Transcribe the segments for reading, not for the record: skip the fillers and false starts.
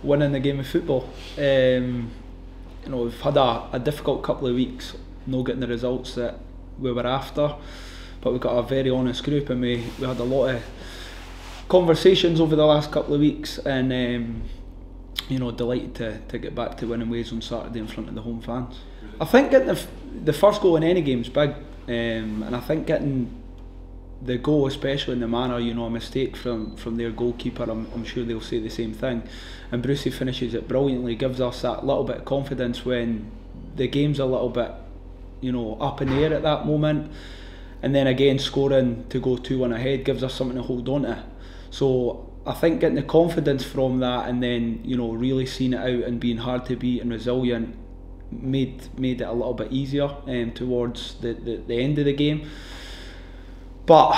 winning the game of football. You know, we've had a difficult couple of weeks, not getting the results that we were after, but we've got a very honest group, and we had a lot of conversations over the last couple of weeks, and you know, delighted to get back to winning ways on Saturday in front of the home fans. I think getting the first goal in any game is big, and I think getting the goal, especially in the manner, you know, a mistake from their goalkeeper, I'm sure they'll say the same thing, and Brucey finishes it brilliantly, gives us that little bit of confidence when the game's a little bit, you know, up in the air at that moment, and then again scoring to go 2-1 ahead gives us something to hold on to. So I think getting the confidence from that, and then, you know, really seeing it out and being hard to beat and resilient made it a little bit easier towards the end of the game. But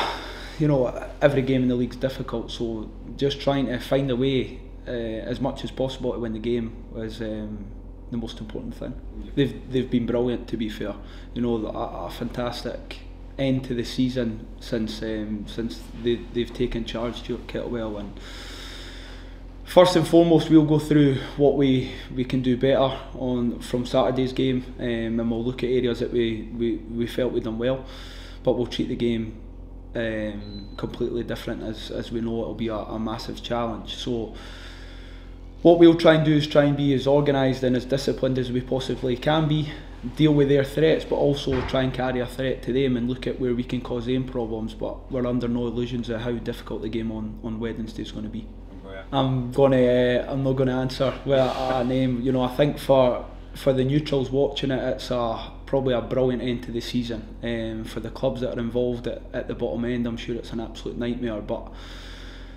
you know, every game in the league's difficult, so just trying to find a way as much as possible to win the game was the most important thing. They've been brilliant, to be fair. You know, a fantastic end to the season since they've taken charge, Stuart Kettlewell, and first and foremost we'll go through what we can do better from Saturday's game, and we'll look at areas that we felt we'd done well, but we'll treat the game completely different, as we know it'll be a massive challenge. So what we'll try and do is try and be as organised and as disciplined as we possibly can be, deal with their threats, but also try and carry a threat to them and look at where we can cause them problems. But we're under no illusions of how difficult the game on Wednesday is going to be. I'm not going to answer with a name. You know, I think for the neutrals watching it, it's probably a brilliant end to the season. For the clubs that are involved at the bottom end, I'm sure it's an absolute nightmare. But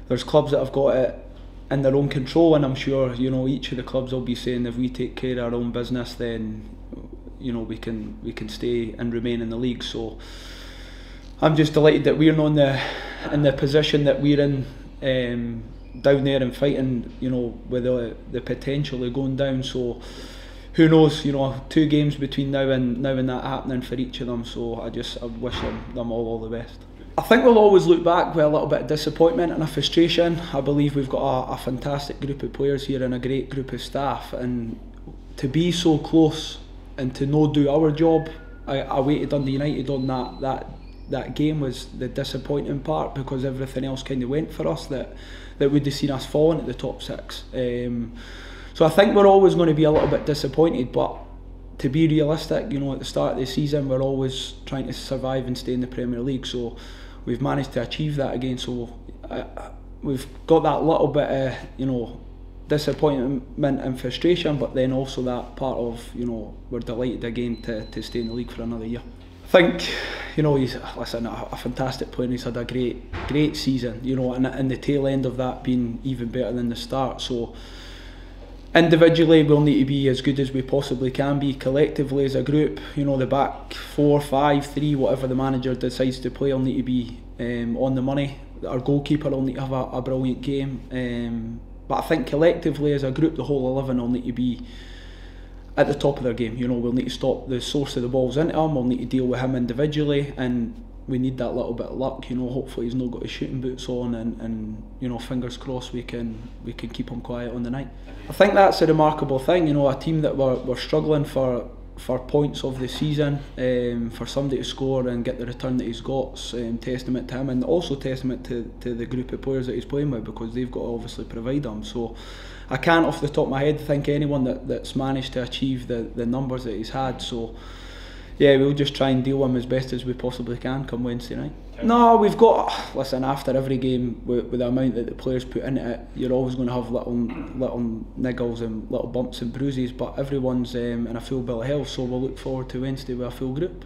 there's clubs that have got it in their own control, and I'm sure, you know, each of the clubs will be saying, if we take care of our own business, then, you know, we can stay and remain in the league. So I'm just delighted that we're not in the position that we're in, down there and fighting, you know, with the potential of going down. So who knows, you know, 2 games between now and that happening for each of them. So I wish them all the best. I think we'll always look back with a little bit of disappointment and a frustration. I believe we've got a fantastic group of players here and a great group of staff, and to be so close and to not do our job, I waited on the United on that game was the disappointing part, because everything else kind of went for us that would have seen us falling at the top 6. So I think we're always going to be a little bit disappointed, but to be realistic, you know, at the start of the season we're always trying to survive and stay in the Premier League, so we've managed to achieve that again. So we've got that little bit of, you know, disappointment and frustration, but then also that part of, you know, we're delighted again to stay in the league for another year. I think, you know, he's a fantastic player, and he's had a great season, you know, and the tail end of that being even better than the start. So individually we'll need to be as good as we possibly can be. Collectively as a group, you know, the back 4, 5, 3, whatever the manager decides to play, will need to be on the money. Our goalkeeper will need to have a brilliant game, but I think collectively as a group, the whole 11 will need to be at the top of their game. You know, we'll need to stop the source of the balls into him, we'll need to deal with him individually, and we need that little bit of luck. You know, hopefully he's not got his shooting boots on, and you know, fingers crossed we can keep him quiet on the night. I think that's a remarkable thing. You know, a team that were struggling for points of the season, for somebody to score and get the return that he's got, testament to him, and also testament to the group of players that he's playing with, because they've got to obviously provide him. So I can't off the top of my head think anyone that's managed to achieve the numbers that he's had. So yeah, we'll just try and deal with him as best as we possibly can come Wednesday night. No, we've got, listen, after every game, with the amount that the players put into it, you're always going to have little niggles and little bumps and bruises, but everyone's in a full bill of health, so we'll look forward to Wednesday with a full group.